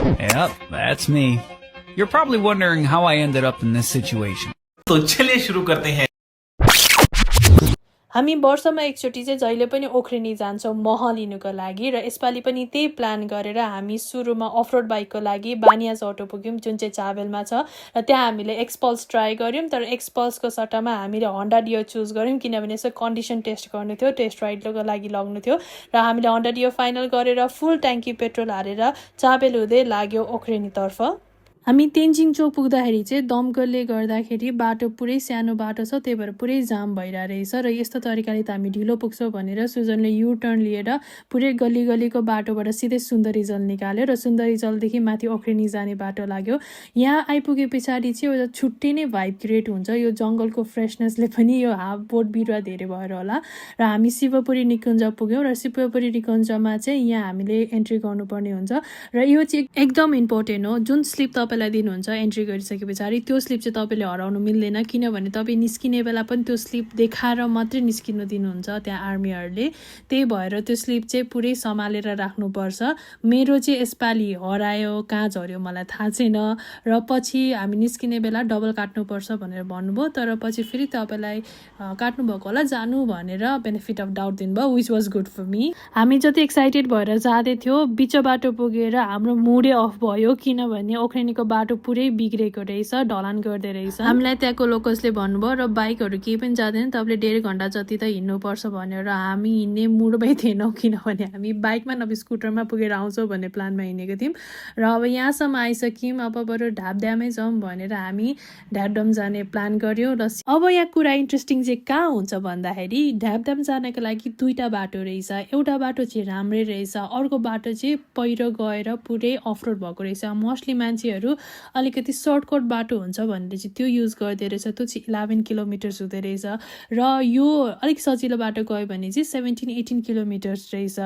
Yep, that's me. You're probably wondering how I ended up in this situation. तो चलिए शुरू करते हैं। हामी वर्षमा एकचोटि चाहिँ जहिले पनि ओख्रिनी जान्छौँ मह लिनुको लागि र यसपालि पनि त्यही प्लान गरेर हामी सुरुमा अफरोड बाइकको लागि बानियाज अटो पुग्यौँ जुन चाहिँ चाबेलमा छ र त्यहाँ हामीले एक्सपल्स ट्राई गऱ्यौँ तर एक्सपल्सको सट्टामा हामीले होन्डा डियो चुज गऱ्यौँ किनभने यसो कन्डिसन टेस्ट गर्नु थियो टेस्ट राइडको लागि लग्नु थियो र हामीले होन्डा डियो फाइनल गरेर फुल ट्याङ्की पेट्रोल हालेर चाबेल हुँदै लाग्यो ओख्रेनीतर्फ। हामी तेन्जिङ चोक पुग्दाखेरि चाहिँ दमकलले गर्दाखेरि बाटो पुरै सानो बाटो छ त्यही भएर पुरै जाम भइरहेको रहेछ र यस्तो तरिकाले त हामी ढिलो पुग्छौँ भनेर सुजनले यु टर्न लिएर पुरै गल्ली गल्लीको बाटोबाट सिधै सुन्दरी जल निकाल्यो र सुन्दरी जलदेखि माथि ओख्रिनी जाने बाटो लाग्यो। यहाँ आइपुगे पछाडि चाहिँ एउटा छुट्टै नै भाइब क्रिएट हुन्छ यो जङ्गलको फ्रेसनेसले पनि यो बोट बिरुवा धेरै भएर होला र हामी शिवपुरी निकुञ्ज पुग्यौँ र शिवपुरी निकुञ्जमा चाहिँ यहाँ हामीले एन्ट्री गर्नुपर्ने हुन्छ र यो चाहिँ एकदम इम्पोर्टेन्ट हो। जुन स्लिप तपाईँलाई दिनुहुन्छ एन्ट्री गरिसके पछाडि त्यो स्लिप चाहिँ तपाईँले हराउनु मिल्दैन किनभने तपाईँ निस्किने बेला पनि त्यो स्लिप देखाएर मात्रै निस्किनु दिनुहुन्छ त्यहाँ आर्मीहरूले त्यही भएर त्यो स्लिप चाहिँ पुरै सम्हालेर राख्नुपर्छ। मेरो चाहिँ यसपालि हरायो कहाँ झऱ्यो मलाई थाहा छैन र पछि हामी निस्किने बेला डबल काट्नुपर्छ भनेर भन्नुभयो तर पछि फेरि तपाईँलाई काट्नुभएको होला जानु भनेर बेनिफिट अफ डाउट दिनुभयो which was good for me. हामी जति एक्साइटेड भएर जाँदै थियो बिच बाटो पुगेर हाम्रो मुडै अफ भयो किनभने ओख्रेनीको बाटो पुरै बिग्रेको रहेछ ढलान गर्दै रहेछ। हामीलाई त्यहाँको लोकल्सले भन्नुभयो र बाइकहरू केही पनि जाँदैन तपाईँले 1.5 घन्टा जति त हिँड्नुपर्छ भनेर हामी हिँड्ने मुडमै थिएनौँ किनभने हामी बाइकमा नभए स्कुटरमा पुगेर आउँछौँ भन्ने प्लानमा हिँडेको थियौँ र अब यहाँसम्म आइसक्यौँ अब बरु ढाबड्यामै जाउँ भनेर हामी ढ्याबडम जाने प्लान गऱ्यौँ र अब यहाँ कुरा इन्ट्रेस्टिङ चाहिँ कहाँ हुन्छ भन्दाखेरि ढ्याबड्याम जानको लागि दुईवटा बाटो रहेछ एउटा बाटो चाहिँ राम्रै रहेछ अर्को बाटो चाहिँ पहिरो गएर पुरै अफरोड भएको रहेछ मोस्टली मान्छेहरू अलिकति सर्टकट बाटो हुन्छ भनेर चाहिँ त्यो युज गर्दै रहेछ त्यो चाहिँ 11 किलोमिटर्स हुँदो रहेछ र यो अलिक सजिलो बाटो गयो भने चाहिँ 17-18 किलोमिटर्स रहेछ।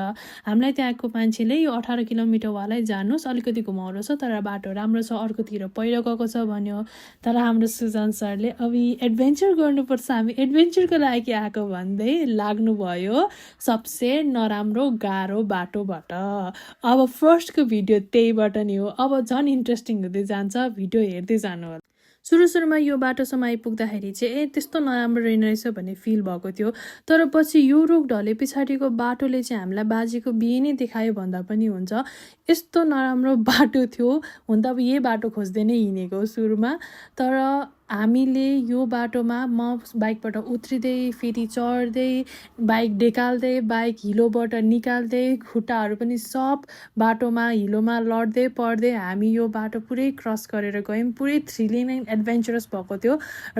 हामीलाई त्यहाँको मान्छेले यो 18 किलोमिटरवालै जानुहोस् अलिकति घुमाउरो छ तर बाटो राम्रो छ अर्कोतिर पहिरो गएको छ भन्यो तर हाम्रो सुजन सरले अब एडभेन्चर गर्नुपर्छ हामी एडभेन्चरको लागि आएको भन्दै लाग्नुभयो सबसे नराम्रो गाह्रो बाटोबाट। अब फर्स्टको भिडियो त्यहीबाट नै हो अब झन् इन्ट्रेस्टिङ हुँदै जान्छ भिडियो हेर्दै जानु होला। सुरुमा यो बाटोसम्म आइपुग्दाखेरि चाहिँ त्यस्तो नराम्रो रहेन रहेछ भन्ने फिल भएको थियो तर पछि यो रुख ढले पछाडिको बाटोले चाहिँ हामीलाई बाजेको बिहे नै देखायो भन्दा पनि हुन्छ यस्तो नराम्रो बाटो थियो हुन त अब यही बाटो खोज्दै नै हिँडेको सुरुमा तर हामीले यो बाटोमा म बाइकबाट उत्रिँदै फेरि चढ्दै बाइक डेकाल्दै बाइक हिलोबाट निकाल्दै खुट्टाहरू पनि सब बाटोमा हिलोमा लड्दै पढ्दै हामी यो बाटो पुरै क्रस गरेर गयौँ पुरै थ्रिलिङ एन्ड एडभेन्चरस भएको थियो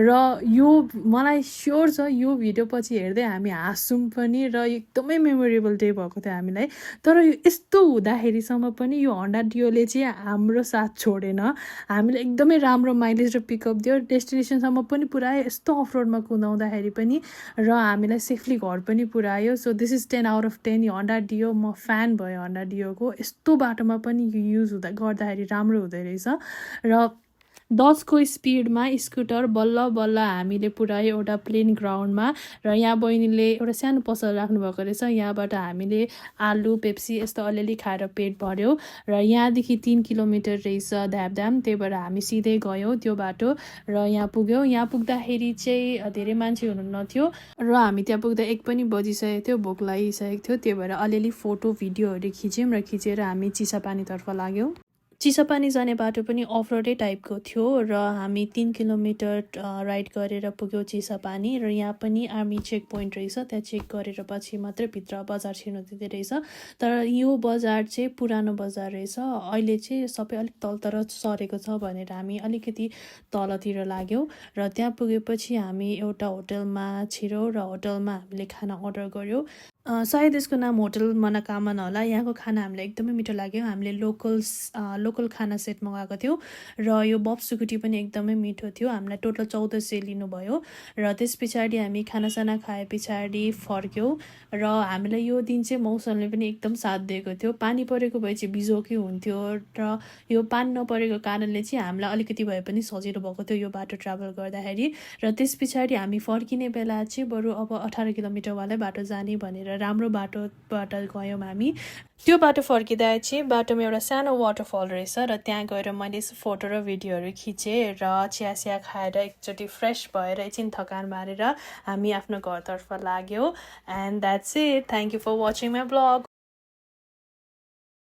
र यो मलाई स्योर छ यो भिडियो पछि हेर्दै हामी हाँस्छौँ पनि र एकदमै मेमोरेबल डे भएको थियो हामीलाई तर यस्तो हुँदाखेरिसम्म पनि यो होन्डा डियोले चाहिँ हाम्रो साथ छोडेन हामीले एकदमै राम्रो माइलेज र पिकअप दियो डेस्टिनेसनसम्म पनि पुऱ्यायो यस्तो अफरोडमा कुदाउँदाखेरि पनि र हामीलाई सेफली घर पनि पुऱ्यायो so this is 10 out of 10 Honda Dio म फ्यान भयो होन्डा डियोको यस्तो बाटोमा पनि यो युज गर्दाखेरि राम्रो हुँदो रहेछ र 10 को स्पिडमा स्कुटर बल्ल बल्ल हामीले पुऱ्यायो एउटा प्लेन ग्राउन्डमा र यहाँ बहिनीले एउटा सानो पसल राख्नुभएको रहेछ यहाँबाट हामीले आलु पेप्सी यस्तो अलिअलि खाएर पेट भर्यो र यहाँदेखि 3 किलोमिटर रहेछ ढ्याबड्याम त्यही भएर हामी सिधै गयौँ त्यो बाटो र यहाँ पुग्यौँ। यहाँ पुग्दाखेरि चाहिँ धेरै मान्छे हुनुहुन्न थियो र हामी त्यहाँ पुग्दा 1 पनि बजिसकेको थियो भोक लागिसकेको थियो त्यही भएर अलिअलि फोटो भिडियोहरू खिच्यौँ र खिचेर हामी चिसापानीतर्फ लाग्यौँ। चिसापानी जाने बाटो पनि अफरोडै टाइपको थियो र हामी 3 किलोमिटर राइड गरेर पुग्यौँ चिसापानी र यहाँ पनि आर्मी चेक पोइन्ट रहेछ त्यहाँ चेक गरेर पछि मात्रै भित्र बजार छिर्नु दिँदै रहेछ तर यो बजार चाहिँ पुरानो बजार रहेछ अहिले चाहिँ सबै अलिक तलतर सरेको छ भनेर हामी अलिकति तलतिर लाग्यौँ र त्यहाँ पुगेपछि हामी एउटा होटलमा छिर्यौँ र होटलमा हामीले खाना अर्डर गऱ्यौँ सायद यसको नाम होटल मनोकामना होला यहाँको खाना हामीलाई एकदमै मिठो लाग्यो हामीले लोकल खाना सेट मगाएको थियौँ र यो बब सुकुटी पनि एकदमै मिठो थियो हामीलाई टोटल 1400 लिनुभयो र त्यस पछाडि हामी खानासाना खाए पछाडि फर्क्यौँ र हामीलाई यो दिन चाहिँ मौसमले पनि एकदम साथ दिएको थियो पानी परेको भए चाहिँ बिजोकै हुन्थ्यो र यो पानी नपरेको कारणले चाहिँ हामीलाई अलिकति भए पनि सजिलो भएको थियो यो बाटो ट्राभल गर्दाखेरि र त्यस पछाडि हामी फर्किने बेला चाहिँ बरु अब 18 किलोमिटरवालै बाटो जाने भनेर भएर राम्रो बाटोबाट गयौँ हामी त्यो बाटो फर्किँदा चाहिँ बाटोमा एउटा सानो वाटरफल रहेछ र त्यहाँ गएर मैले फोटो र भिडियोहरू खिचेँ र चिया खाएर एकचोटि फ्रेस भएर एकछिन थकान मारेर हामी आफ्नो घरतर्फ लाग्यौँ and that's it thank you for watching my blog